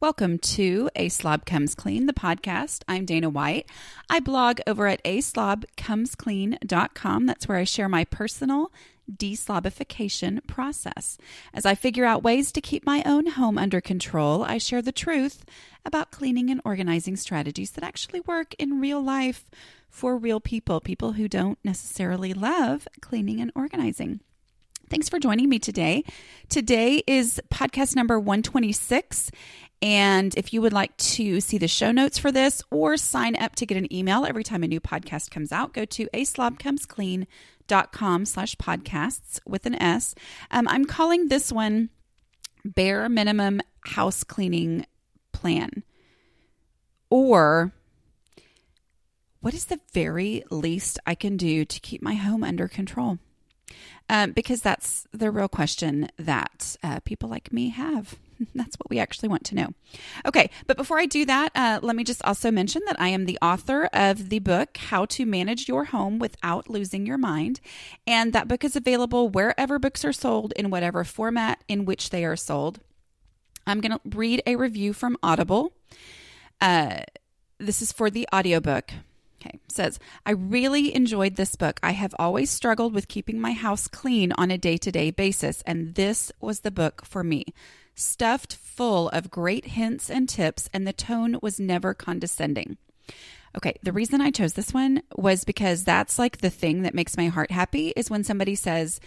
Welcome to A Slob Comes Clean, the podcast. I'm Dana White. I blog over at aslobcomesclean.com. That's where I share my personal deslobification process. As I figure out ways to keep my own home under control, I share the truth about cleaning and organizing strategies that actually work in real life for real people, people who don't necessarily love cleaning and organizing. Thanks for joining me today. Today is podcast number 126. And if you would like to see the show notes for this or sign up to get an email every time a new podcast comes out, go to aslobcomesclean.com/podcasts with an S. I'm calling this one Bare Minimum House Cleaning Plan, or what is the very least I can do to keep my home under control? Because that's the real question that people like me have. That's what we actually want to know. Okay, but before I do that, let me just also mention that I am the author of the book, How to Manage Your Home Without Losing Your Mind. And that book is available wherever books are sold in whatever format in which they are sold. I'm going to read a review from Audible. This is for the audiobook. Okay, it says, I really enjoyed this book. I have always struggled with keeping my house clean on a day-to-day basis, and this was the book for me. Stuffed full of great hints and tips, and the tone was never condescending. Okay, the reason I chose this one was because that's like the thing that makes my heart happy is when somebody says,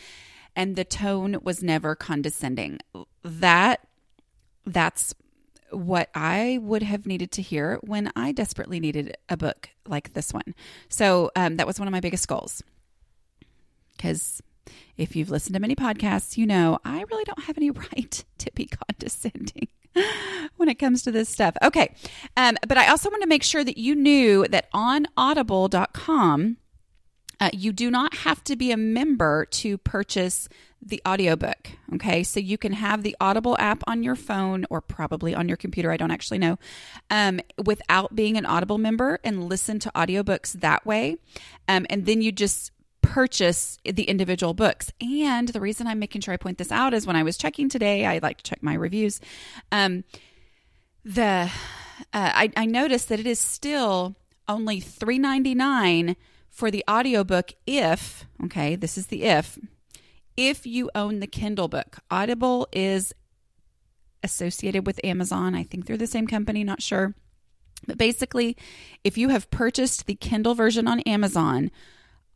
and the tone was never condescending. That's what I would have needed to hear when I desperately needed a book like this one. So that was one of my biggest goals. Because if you've listened to many podcasts, you know I really don't have any right to be condescending when it comes to this stuff. Okay, but I also want to make sure that you knew that on audible.com, you do not have to be a member to purchase the audiobook. Okay, so you can have the Audible app on your phone or probably on your computer, I don't actually know, without being an Audible member and listen to audiobooks that way. And then you just purchase the individual books. And the reason I'm making sure I point this out is when I was checking today, I like to check my reviews. I noticed that it is still only $3.99 for the audiobook if, okay, this is the if you own the Kindle book. Audible is associated with Amazon. I think they're the same company, not sure. But basically, if you have purchased the Kindle version on Amazon,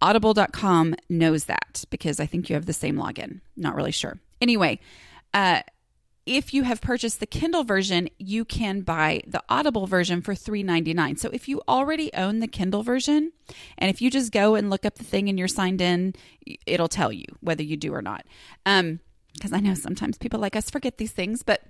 audible.com knows that because I think you have the same login. Not really sure. Anyway, if you have purchased the Kindle version, you can buy the Audible version for $3.99. So if you already own the Kindle version, and if you just go and look up the thing and you're signed in, it'll tell you whether you do or not. Because I know sometimes people like us forget these things, but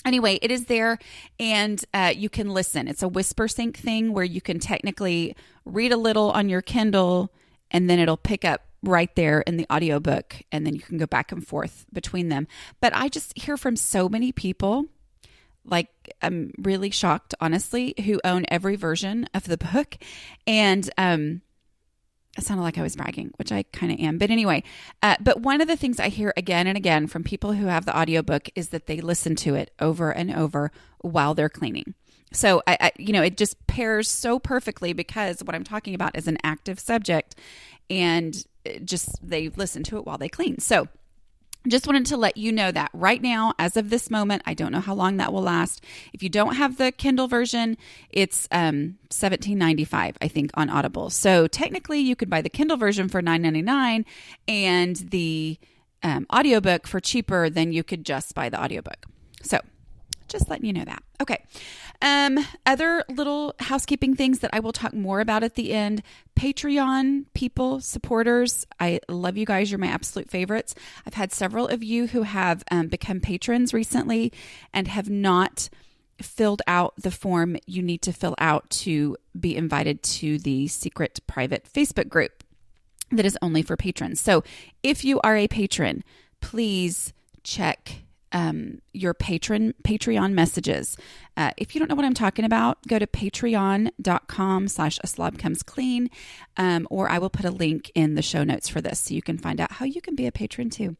anyway, it is there and you can listen. It's a whisper sync thing where you can technically read a little on your Kindle and then it'll pick up right there in the audiobook, and then you can go back and forth between them. But I just hear from so many people, like I'm really shocked, honestly, who own every version of the book. And it sounded like I was bragging, which I kind of am. But anyway, but one of the things I hear again and again from people who have the audiobook is that they listen to it over and over while they're cleaning. So, it just pairs so perfectly because what I'm talking about is an active subject and just they listen to it while they clean. So just wanted to let you know that right now, as of this moment, I don't know how long that will last. If you don't have the Kindle version, it's $17.95, I think, on Audible. So technically, you could buy the Kindle version for $9.99 and the audiobook for cheaper than you could just buy the audiobook. So just letting you know that. Okay. Other little housekeeping things that I will talk more about at the end. Patreon people, supporters. I love you guys. You're my absolute favorites. I've had several of you who have become patrons recently and have not filled out the form you need to fill out to be invited to the secret private Facebook group that is only for patrons. So if you are a patron, please check your Patreon messages. If you don't know what I'm talking about, go to patreon.com/aslobcomesclean, or I will put a link in the show notes for this so you can find out how you can be a patron too.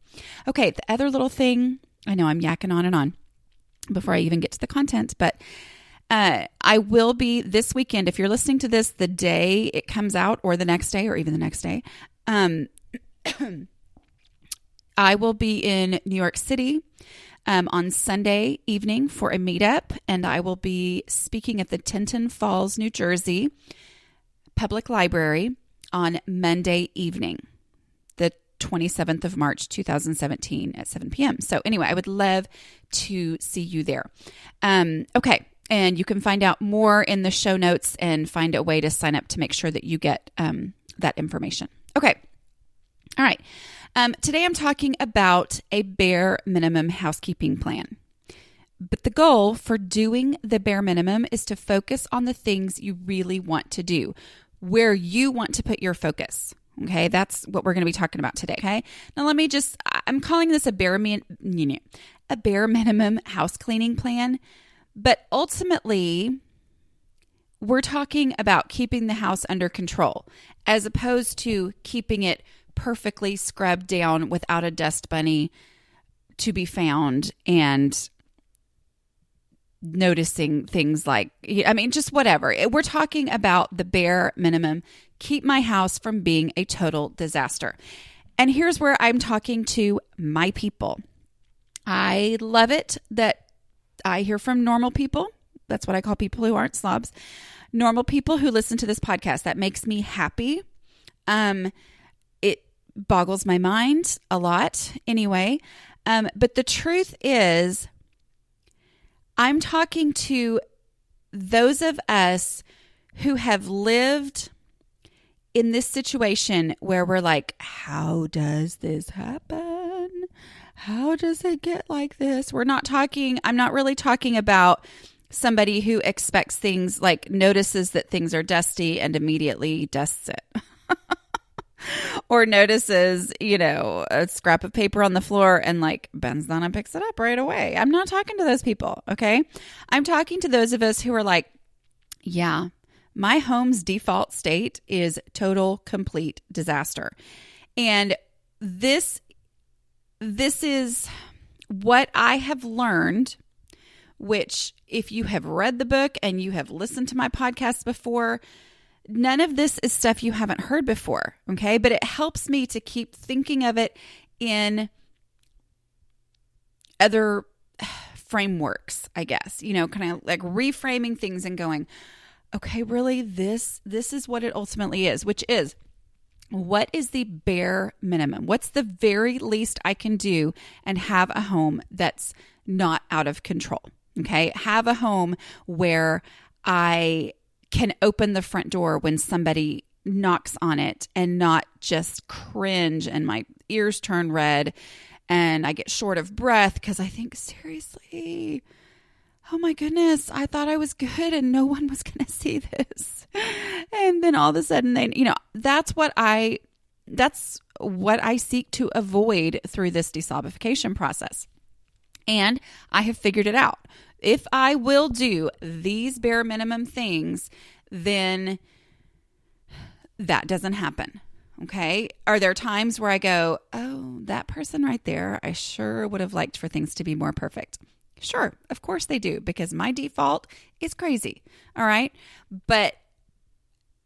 Okay, the other little thing, I know I'm yakking on and on. before I even get to the content. But I will be this weekend. If you're listening to this the day it comes out, or the next day, or even the next day, I will be in New York City on Sunday evening for a meetup, and I will be speaking at the Tinton Falls, New Jersey Public Library on Monday evening, the 27th of March, 2017 at 7 p.m. So anyway, I would love to see you there. Okay. And you can find out more in the show notes and find a way to sign up to make sure that you get that information. Okay. All right. Today I'm talking about a bare minimum housekeeping plan. But the goal for doing the bare minimum is to focus on the things you really want to do, where you want to put your focus. Okay, that's what we're going to be talking about today. Okay, now I'm calling this a bare minimum house cleaning plan, but ultimately we're talking about keeping the house under control as opposed to keeping it perfectly scrubbed down without a dust bunny to be found and noticing things like, just whatever. We're talking about the bare minimum. Keep my house from being a total disaster. And here's where I'm talking to my people. I love it that I hear from normal people. That's what I call people who aren't slobs. Normal people who listen to this podcast. That makes me happy. It boggles my mind a lot anyway. But the truth is, I'm talking to those of us who have lived in this situation where we're like, how does this happen? How does it get like this? I'm not really talking about somebody who expects things, like notices that things are dusty and immediately dusts it. Or notices, a scrap of paper on the floor and bends down and picks it up right away. I'm not talking to those people, okay? I'm talking to those of us who are like, yeah, my home's default state is total, complete disaster. And this is what I have learned, which if you have read the book and you have listened to my podcast before, none of this is stuff you haven't heard before, okay? But it helps me to keep thinking of it in other frameworks, I guess, kind of like reframing things and going, okay, really, this is what it ultimately is, which is, what is the bare minimum? What's the very least I can do and have a home that's not out of control, okay? Have a home where I can open the front door when somebody knocks on it and not just cringe and my ears turn red and I get short of breath because I think, seriously, oh my goodness, I thought I was good and no one was going to see this. And then all of a sudden that's what I seek to avoid through this deslobification process. And I have figured it out. If I will do these bare minimum things, then that doesn't happen. Okay. Are there times where I go, oh, that person right there, I sure would have liked for things to be more perfect? Sure. Of course they do, because my default is crazy. All right. But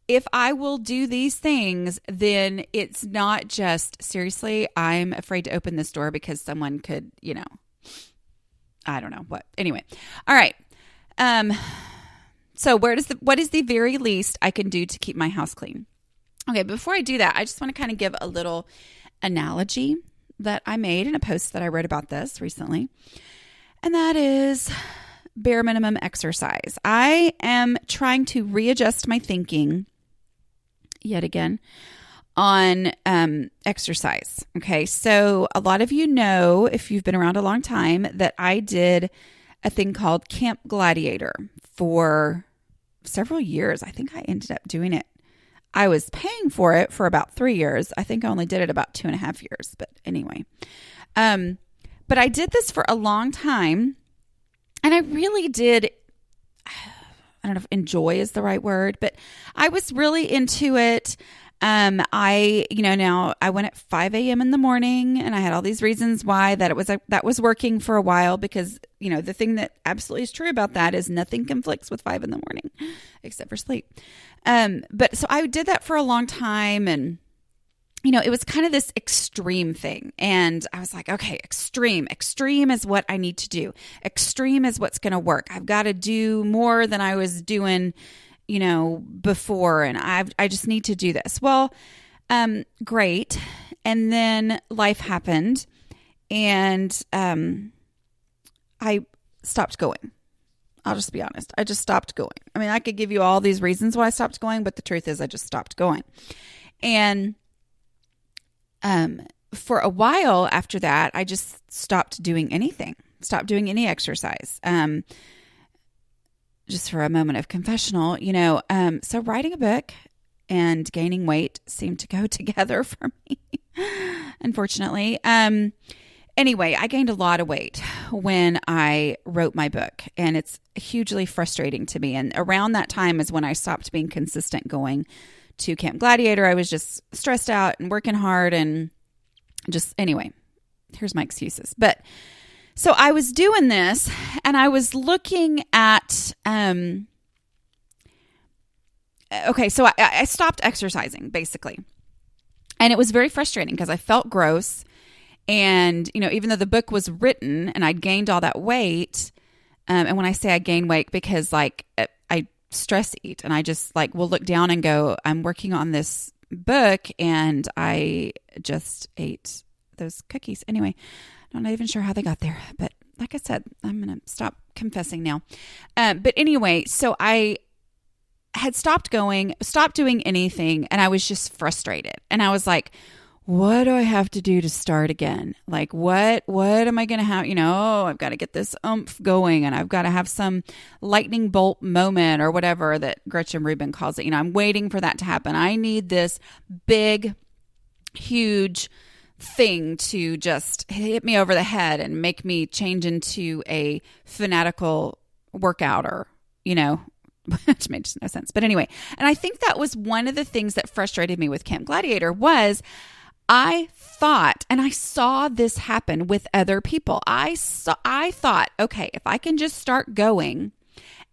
if I will do these things, then it's not just, seriously, I'm afraid to open this door because someone could, I don't know what. Anyway. All right. So what is the very least I can do to keep my house clean? Okay. Before I do that, I just want to kind of give a little analogy that I made in a post that I wrote about this recently. And that is bare minimum exercise. I am trying to readjust my thinking yet again on exercise. Okay. So a lot of you know, if you've been around a long time, that I did a thing called Camp Gladiator for several years. I think I ended up doing it. I was paying for it for about 3 years. I think I only did it about 2.5 years, but anyway. But I did this for a long time, and I really did, I don't know if enjoy is the right word, but I was really into it. Now I went at 5 a.m. in the morning, and I had all these reasons why that that was working for a while, because, the thing that absolutely is true about that is nothing conflicts with 5 in the morning except for sleep. But so I did that for a long time, and, it was kind of this extreme thing. And I was like, okay, extreme is what I need to do. Extreme is what's going to work. I've got to do more than I was doing before, and I just need to do this. Well, great. And then life happened, and I stopped going. I'll just be honest. I just stopped going. I mean, I could give you all these reasons why I stopped going, but the truth is I just stopped going. And for a while after that, I just stopped doing anything, stopped doing any exercise. Just for a moment of confessional, so writing a book and gaining weight seemed to go together for me, unfortunately. Anyway, I gained a lot of weight when I wrote my book, and it's hugely frustrating to me. And around that time is when I stopped being consistent going to Camp Gladiator. I was just stressed out and working hard, and anyway, here's my excuses. But so I was doing this, and I was looking at, so I stopped exercising, basically. And it was very frustrating because I felt gross. And, even though the book was written and I'd gained all that weight, and when I say I gained weight, because I stress eat, and I just will look down and go, I'm working on this book, and I just ate those cookies. Anyway, I'm not even sure how they got there, but like I said, I'm going to stop confessing now. But anyway, so I had stopped doing anything, and I was just frustrated. And I was like, what do I have to do to start again? What am I going to have? I've got to get this oomph going, and I've got to have some lightning bolt moment, or whatever that Gretchen Rubin calls it. I'm waiting for that to happen. I need this big, huge thing to just hit me over the head and make me change into a fanatical workouter, which made no sense. But anyway, and I think that was one of the things that frustrated me with Camp Gladiator was I thought, and I saw this happen with other people. I thought, okay, if I can just start going,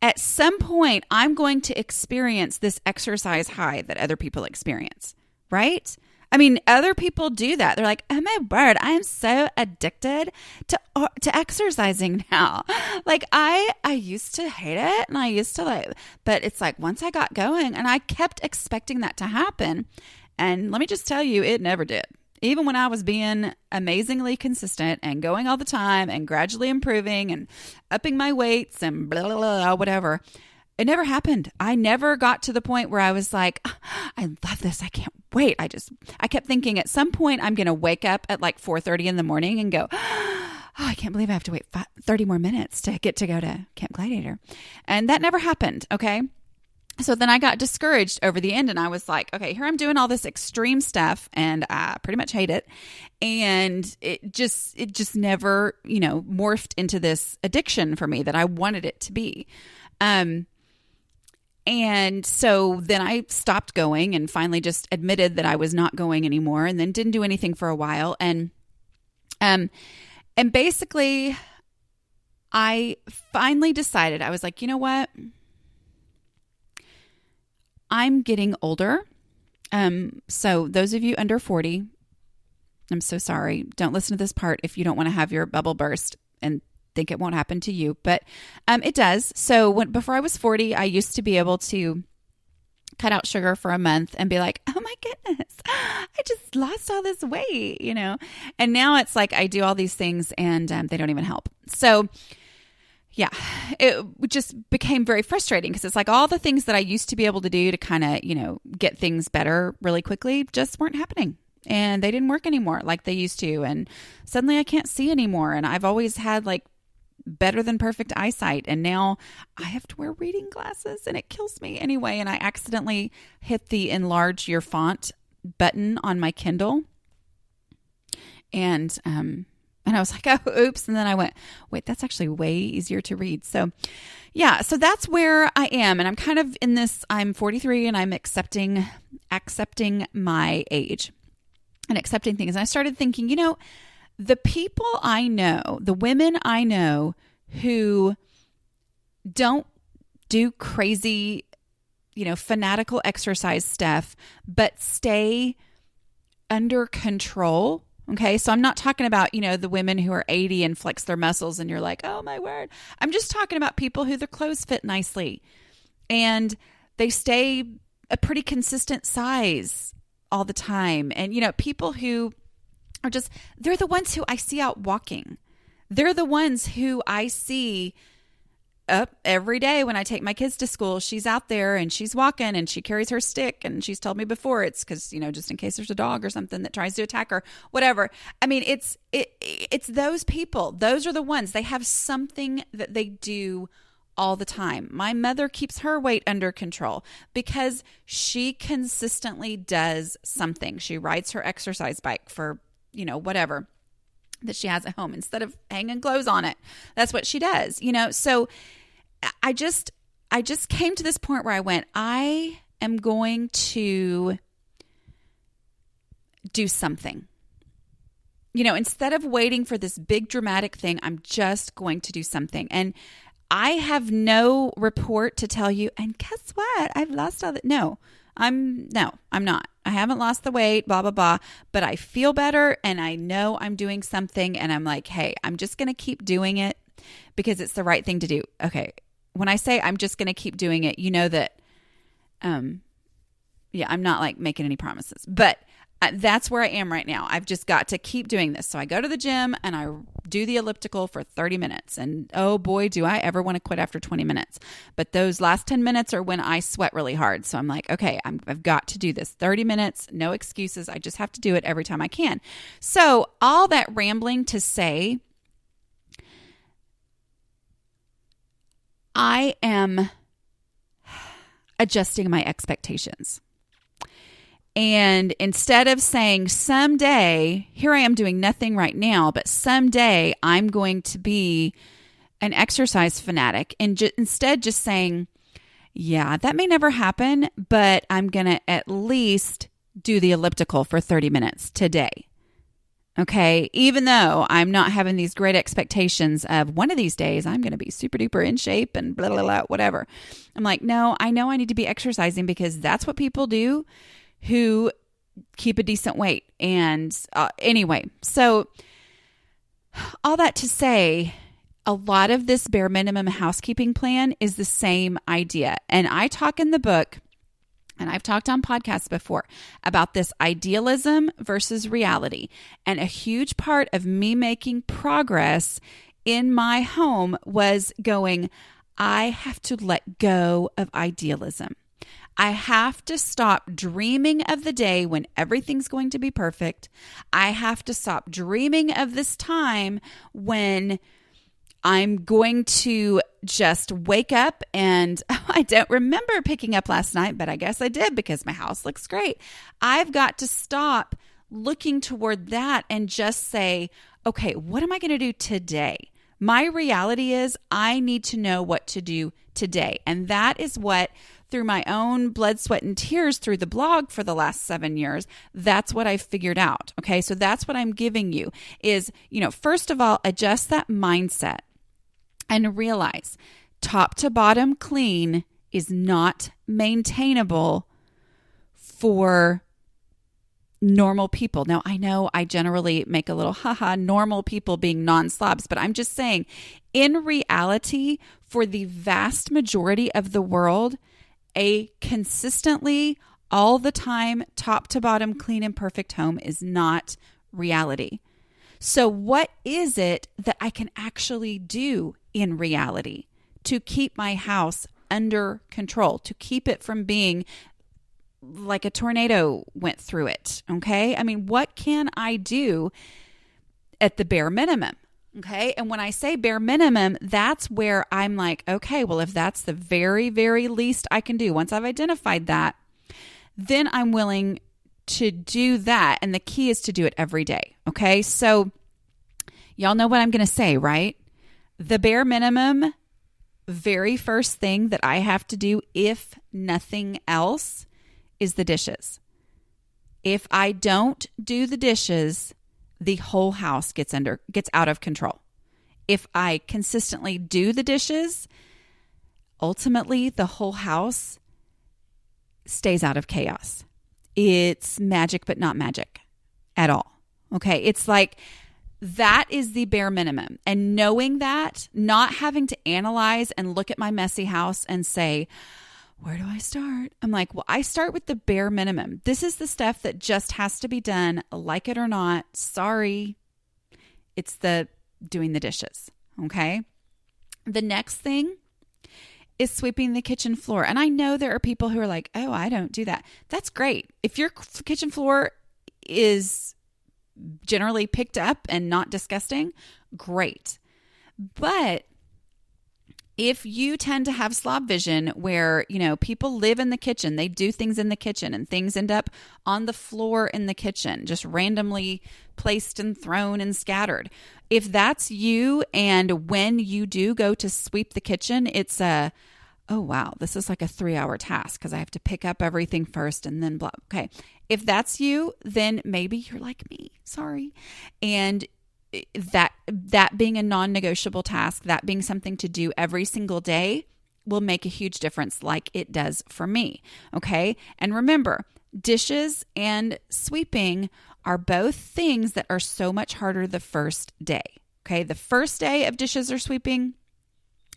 at some point I'm going to experience this exercise high that other people experience, right? I mean, other people do that. They're like, oh my word, I am so addicted to exercising now. I used to hate it, and I used to but it's once I got going, and I kept expecting that to happen. And let me just tell you, it never did. Even when I was being amazingly consistent and going all the time and gradually improving and upping my weights and blah, blah, blah, whatever, it never happened. I never got to the point where I was like, I love this. I can't wait. I kept thinking at some point I'm going to wake up at 4:30 in the morning and go, oh, I can't believe I have to wait 30 more minutes to get to go to Camp Gladiator. And that never happened. Okay. So then I got discouraged over the end, and I was like, okay, here I'm doing all this extreme stuff, and I pretty much hate it. And it just never, morphed into this addiction for me that I wanted it to be. And so then I stopped going and finally just admitted that I was not going anymore, and then didn't do anything for a while. And basically I finally decided, I was like, you know what? I'm getting older. So those of you under 40, I'm so sorry. Don't listen to this part if you don't want to have your bubble burst and think it won't happen to you, but it does. So before I was 40, I used to be able to cut out sugar for a month and be like, oh my goodness, I just lost all this weight, And now it's I do all these things and they don't even help. So yeah, it just became very frustrating because it's all the things that I used to be able to do to kind of, get things better really quickly just weren't happening. And they didn't work anymore like they used to. And suddenly I can't see anymore. And I've always had better than perfect eyesight. And now I have to wear reading glasses and it kills me anyway. And I accidentally hit the enlarge your font button on my Kindle. And And I was like, oh, oops. And then I went, wait, that's actually way easier to read. So yeah, so that's where I am. And I'm kind of in this, I'm 43 and I'm accepting my age and accepting things. And I started thinking, the people I know, the women I know who don't do crazy, fanatical exercise stuff, but stay under control. Okay, so I'm not talking about, the women who are 80 and flex their muscles and you're like, oh my word. I'm just talking about people who their clothes fit nicely and they stay a pretty consistent size all the time. And, people who are just, they're the ones who I see out walking. They're the ones who I see up every day when I take my kids to school. She's out there and she's walking and she carries her stick, and she's told me before it's because, just in case there's a dog or something that tries to attack her, whatever. I mean, it's those people. Those are the ones. They have something that they do all the time. My mother keeps her weight under control because she consistently does something. She rides her exercise bike for, whatever that she has at home instead of hanging clothes on it. That's what she does, So I just came to this point where I went, I am going to do something. Instead of waiting for this big dramatic thing, I'm just going to do something. And I have no report to tell you, and guess what? I've lost all that. No, I'm not. I haven't lost the weight, blah, blah, blah, but I feel better and I know I'm doing something and I'm like, hey, I'm just going to keep doing it because it's the right thing to do. Okay. When I say I'm just going to keep doing it, that, I'm not like making any promises, but that's where I am right now. I've just got to keep doing this. So I go to the gym and I do the elliptical for 30 minutes. And oh boy, do I ever want to quit after 20 minutes. But those last 10 minutes are when I sweat really hard. So I'm like, okay, I've got to do this 30 minutes, no excuses. I just have to do it every time I can. So all that rambling to say, I am adjusting my expectations. And instead of saying someday, here I am doing nothing right now, but someday I'm going to be an exercise fanatic, and instead just saying, yeah, that may never happen, but I'm going to at least do the elliptical for 30 minutes today. Okay, even though I'm not having these great expectations of one of these days, I'm going to be super duper in shape and blah, blah, blah, whatever. I'm like, no, I know I need to be exercising because that's what people do who keep a decent weight. And anyway, so all that to say, a lot of this bare minimum housekeeping plan is the same idea. And I talk in the book, and I've talked on podcasts before about this idealism versus reality. And a huge part of me making progress in my home was going, I have to let go of idealism. I have to stop dreaming of the day when everything's going to be perfect. I have to stop dreaming of this time when I'm going to just wake up and I don't remember picking up last night, but I guess I did because my house looks great. I've got to stop looking toward that and just say, okay, what am I going to do today? My reality is I need to know what to do today. And that is what, through my own blood, sweat, and tears through the blog for the last 7 years, that's what I've figured out. Okay, so that's what I'm giving you is, first of all, adjust that mindset and realize top to bottom clean is not maintainable for normal people. Now, I know I generally make a little normal people being non-slobs, but I'm just saying in reality, for the vast majority of the world, a consistently all the time, top to bottom, clean and perfect home is not reality. So what is it that I can actually do in reality to keep my house under control, to keep it from being like a tornado went through it? Okay. I mean, what can I do at the bare minimum? Okay. And when I say bare minimum, that's where I'm like, okay, well, if that's the very, very least I can do, once I've identified that, then I'm willing to do that. And the key is to do it every day. Okay. So, Y'all know what I'm going to say, right? The bare minimum, very first thing that I have to do, if nothing else, is the dishes. If I don't do the dishes, the whole house gets out of control. If I consistently do the dishes, ultimately the whole house stays out of chaos. It's magic, but not magic at all. Okay. It's like, that is the bare minimum. And knowing that, not having to analyze and look at my messy house and say, where do I start? I'm like, well, I start with the bare minimum. This is the stuff that just has to be done, like it or not. Sorry. It's the doing the dishes. Okay. The next thing is sweeping the kitchen floor. And I know there are people who are like, oh, I don't do that. That's great. If your kitchen floor is generally picked up and not disgusting, great. But if you tend to have slob vision where, people live in the kitchen, they do things in the kitchen and things end up on the floor in the kitchen, just randomly placed and thrown and scattered. If that's you, and when you do go to sweep the kitchen, it's oh, wow, this is like a 3-hour task because I have to pick up everything first and then blah. Okay. If that's you, then maybe you're like me. Sorry. And that being a non-negotiable task, that being something to do every single day, will make a huge difference like it does for me. Okay. And remember, dishes and sweeping are both things that are so much harder the first day. Okay. The first day of dishes or sweeping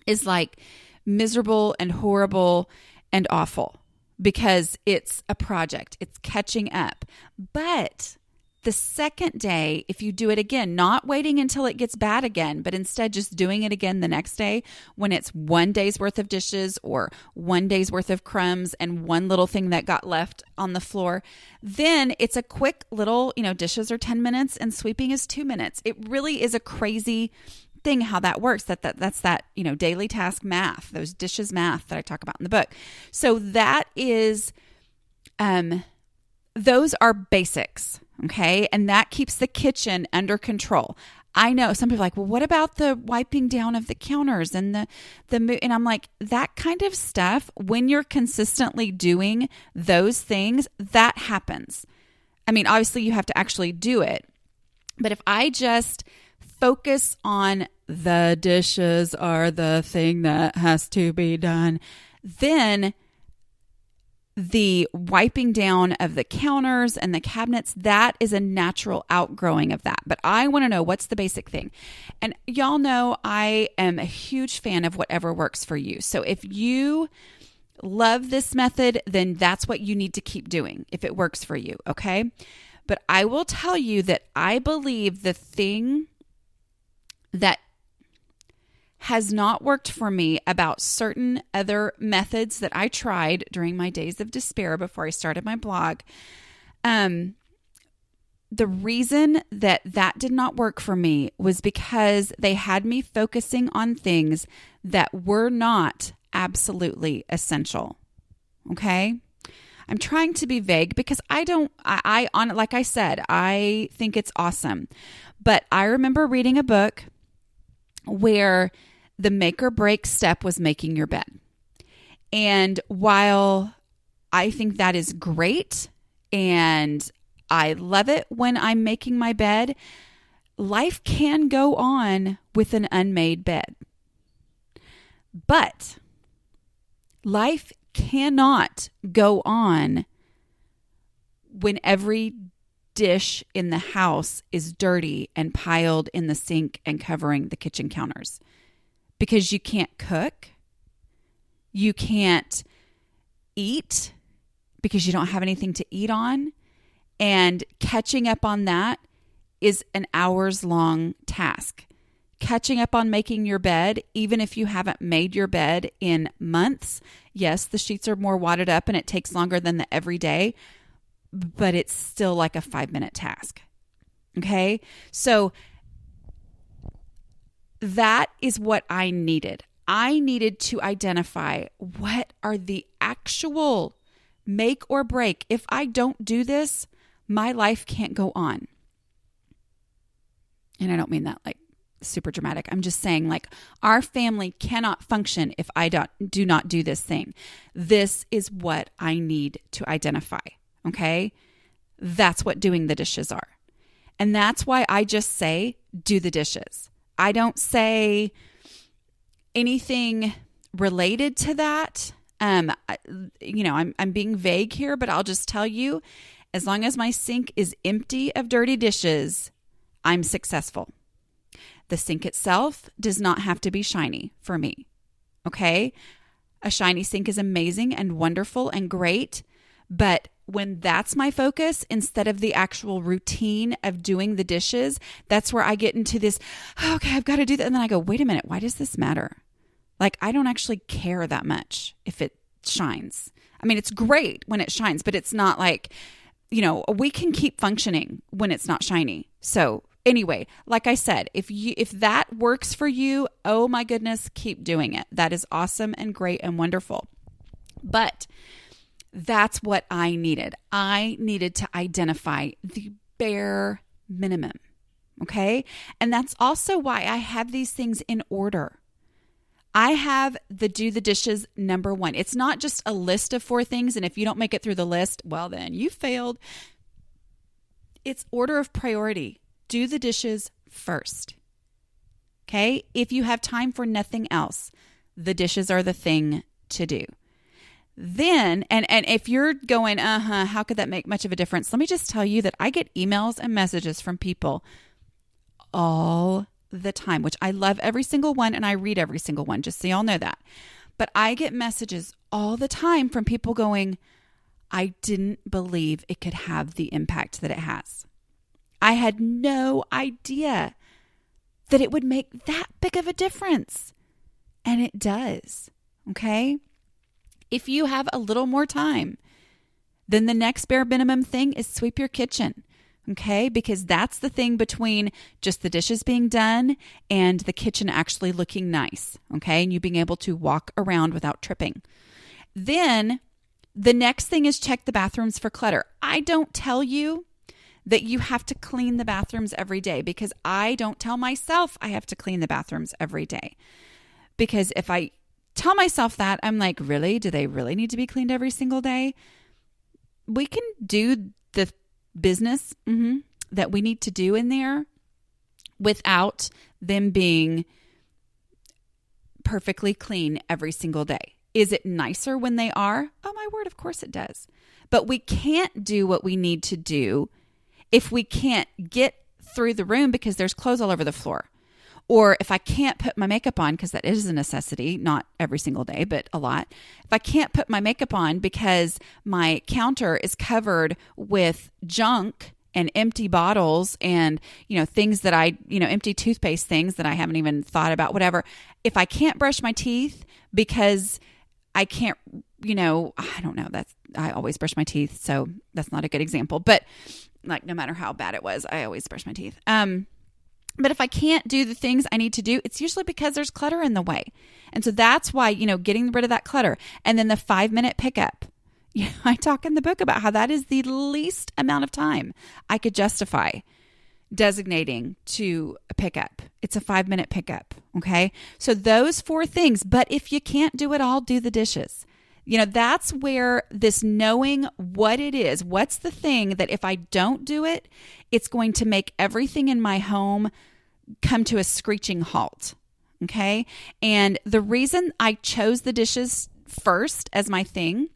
is like miserable and horrible and awful because it's a project. It's catching up. But the second day, if you do it again, not waiting until it gets bad again, but instead just doing it again the next day when it's 1 day's worth of dishes or 1 day's worth of crumbs and one little thing that got left on the floor, then it's a quick little, dishes are 10 minutes and sweeping is 2 minutes. It really is a crazy thing how that works. That's that, daily task math, those dishes math that I talk about in the book. So that is, those are basics. Okay. And that keeps the kitchen under control. I know some people are like, well, what about the wiping down of the counters and and I'm like, that kind of stuff, when you're consistently doing those things, that happens. I mean, obviously you have to actually do it. But if I just focus on the dishes are the thing that has to be done, then the wiping down of the counters and the cabinets, that is a natural outgrowing of that. But I want to know, what's the basic thing? And y'all know I am a huge fan of whatever works for you. So if you love this method, then that's what you need to keep doing if it works for you, okay? But I will tell you that I believe the thing that has not worked for me about certain other methods that I tried during my days of despair before I started my blog. The reason that did not work for me was because they had me focusing on things that were not absolutely essential. Okay? I'm trying to be vague because like I said, I think it's awesome. But I remember reading a book where the make or break step was making your bed. And while I think that is great and I love it when I'm making my bed, life can go on with an unmade bed. But life cannot go on when every dish in the house is dirty and piled in the sink and covering the kitchen counters. Because you can't cook, you can't eat because you don't have anything to eat on, and catching up on that is an hours-long task. Catching up on making your bed, even if you haven't made your bed in months, yes, the sheets are more wadded up and it takes longer than the everyday, but it's still like a 5-minute task. Okay? So that is what I needed. I needed to identify what are the actual make or break. If I don't do this, my life can't go on. And I don't mean that like super dramatic. I'm just saying, like, our family cannot function if I do not do this thing. This is what I need to identify. Okay. That's what doing the dishes are. And that's why I just say, do the dishes. I don't say anything related to that. I'm being vague here, but I'll just tell you, as long as my sink is empty of dirty dishes, I'm successful. The sink itself does not have to be shiny for me. Okay? A shiny sink is amazing and wonderful and great, but when that's my focus, instead of the actual routine of doing the dishes, that's where I get into this, okay, I've got to do that. And then I go, wait a minute, why does this matter? Like, I don't actually care that much if it shines. I mean, it's great when it shines, but it's not like, we can keep functioning when it's not shiny. So anyway, like I said, if that works for you, oh my goodness, keep doing it. That is awesome and great and wonderful. But that's what I needed. I needed to identify the bare minimum. Okay. And that's also why I have these things in order. I have the do the dishes number 1. It's not just a list of 4 things. And if you don't make it through the list, well, then you failed. It's order of priority. Do the dishes first. Okay. If you have time for nothing else, the dishes are the thing to do. Then, and if you're going, how could that make much of a difference? Let me just tell you that I get emails and messages from people all the time, which I love every single one and I read every single one, just so y'all know that. But I get messages all the time from people going, I didn't believe it could have the impact that it has. I had no idea that it would make that big of a difference. And it does. Okay? If you have a little more time, then the next bare minimum thing is sweep your kitchen. Okay? Because that's the thing between just the dishes being done and the kitchen actually looking nice. Okay? And you being able to walk around without tripping. Then the next thing is check the bathrooms for clutter. I don't tell you that you have to clean the bathrooms every day, because I don't tell myself I have to clean the bathrooms every day. Because if I tell myself that, I'm like, really? Do they really need to be cleaned every single day? We can do the business that we need to do in there without them being perfectly clean every single day. Is it nicer when they are? Oh my word, of course it does. But we can't do what we need to do if we can't get through the room because there's clothes all over the floor. Or if I can't put my makeup on, because that is a necessity, not every single day, but a lot. If I can't put my makeup on because my counter is covered with junk and empty bottles and, things that empty toothpaste things that I haven't even thought about, whatever. If I can't brush my teeth because I can't, I don't know, I always brush my teeth. So that's not a good example, but like, no matter how bad it was, I always brush my teeth. But if I can't do the things I need to do, it's usually because there's clutter in the way. And so that's why, getting rid of that clutter. And then the 5-minute pickup. I talk in the book about how that is the least amount of time I could justify designating to a pickup. It's a 5-minute pickup. Okay. So those 4 things. But if you can't do it all, do the dishes. That's where this knowing what it is, what's the thing that if I don't do it, it's going to make everything in my home come to a screeching halt. Okay. And the reason I chose the dishes first as my thing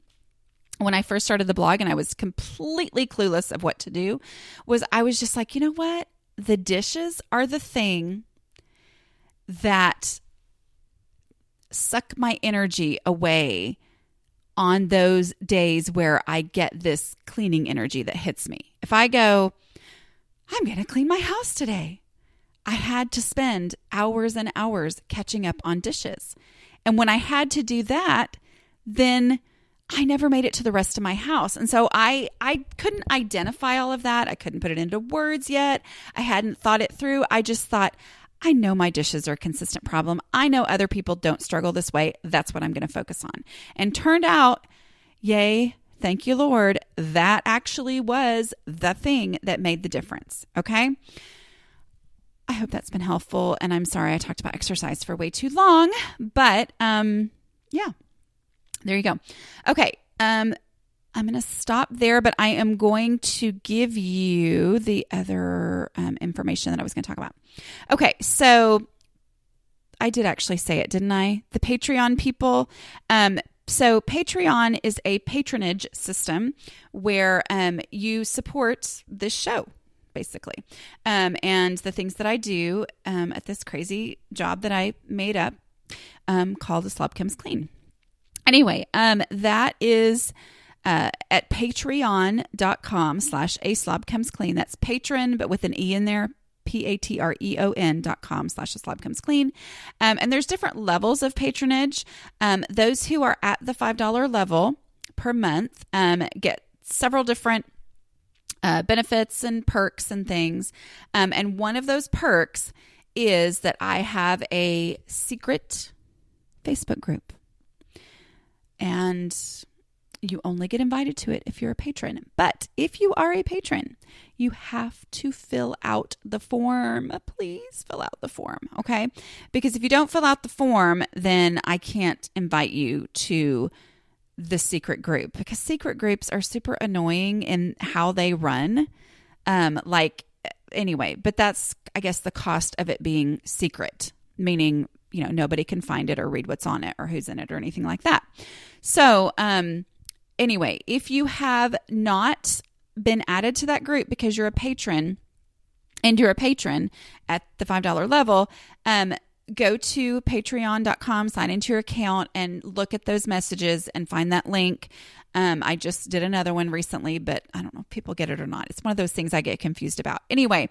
when I first started the blog and I was completely clueless of what to do was I was just like, you know what? The dishes are the thing that suck my energy away on those days where I get this cleaning energy that hits me. If I go, I'm going to clean my house today, I had to spend hours and hours catching up on dishes. And when I had to do that, then I never made it to the rest of my house. And so I couldn't identify all of that. I couldn't put it into words yet. I hadn't thought it through. I just thought, I know my dishes are a consistent problem. I know other people don't struggle this way. That's what I'm going to focus on. And turned out, yay, thank you, Lord, that actually was the thing that made the difference. Okay. I hope that's been helpful. And I'm sorry I talked about exercise for way too long, but yeah, there you go. Okay. I'm going to stop there, but I am going to give you the other information that I was going to talk about. Okay. So I did actually say it, didn't I? The Patreon people. So Patreon is a patronage system where you support this show, basically. And the things that I do at this crazy job that I made up called A Slob Comes Clean. Anyway, that is at patreon.com/A Slob Comes Clean. That's patron, but with an E in there. patreon.com/A Slob Comes Clean. And there's different levels of patronage. Those who are at the $5 level per month get several different benefits and perks and things. And one of those perks is that I have a secret Facebook group. And you only get invited to it if you're a patron. But if you are a patron, you have to fill out the form. Please fill out the form, okay? Because if you don't fill out the form, then I can't invite you to the secret group, because secret groups are super annoying in how they run. Anyway, but that's, I guess, the cost of it being secret, meaning, nobody can find it or read what's on it or who's in it or anything like that. So, anyway, if you have not been added to that group because you're a patron and you're a patron at the $5 level, go to patreon.com, sign into your account and look at those messages and find that link. I just did another one recently, but I don't know if people get it or not. It's one of those things I get confused about. Anyway,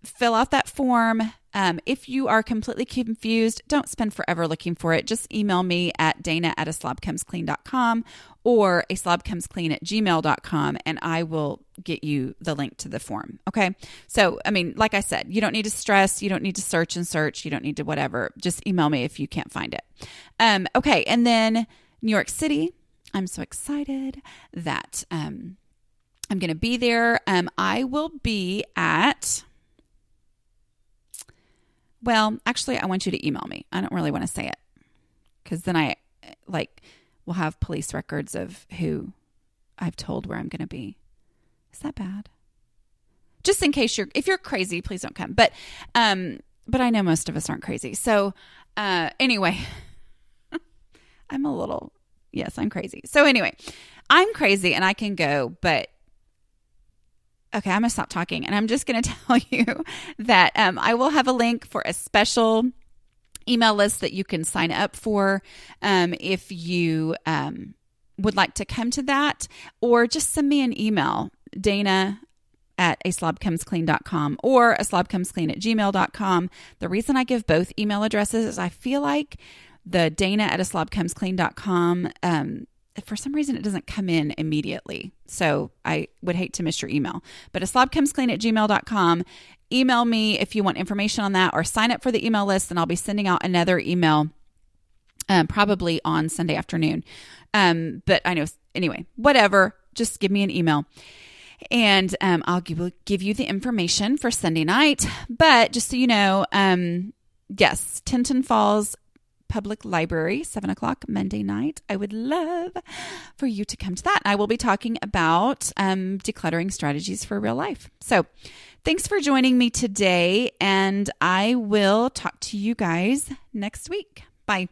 fill out that form. If you are completely confused, don't spend forever looking for it. Just email me at dana@aslobcomesclean.com or aslobcomesclean@gmail.com, and I will get you the link to the form. Okay. So, like I said, you don't need to stress. You don't need to search and search. You don't need to whatever. Just email me if you can't find it. Okay. And then New York City. I'm so excited that I'm going to be there. I will be at... Well, actually, I want you to email me. I don't really want to say it because then I will have police records of who I've told where I'm going to be. Is that bad? Just in case if you're crazy, please don't come. But I know most of us aren't crazy. So anyway, I'm crazy. So anyway, I'm crazy and I can go, but okay, I'm going to stop talking and I'm just going to tell you that I will have a link for a special email list that you can sign up for if you would like to come to that, or just send me an email, dana@aslobcomesclean.com or aslobcomesclean@gmail.com. The reason I give both email addresses is I feel like the dana@aslobcomesclean.com for some reason, it doesn't come in immediately. So I would hate to miss your email. But aslobcomesclean@gmail.com. Email me if you want information on that, or sign up for the email list, and I'll be sending out another email probably on Sunday afternoon. But I know, anyway, whatever. Just give me an email. And I'll give you the information for Sunday night. But just so you know, yes, Tinton Falls Public Library, 7:00 Monday night. I would love for you to come to that. I will be talking about decluttering strategies for real life. So thanks for joining me today, and I will talk to you guys next week. Bye.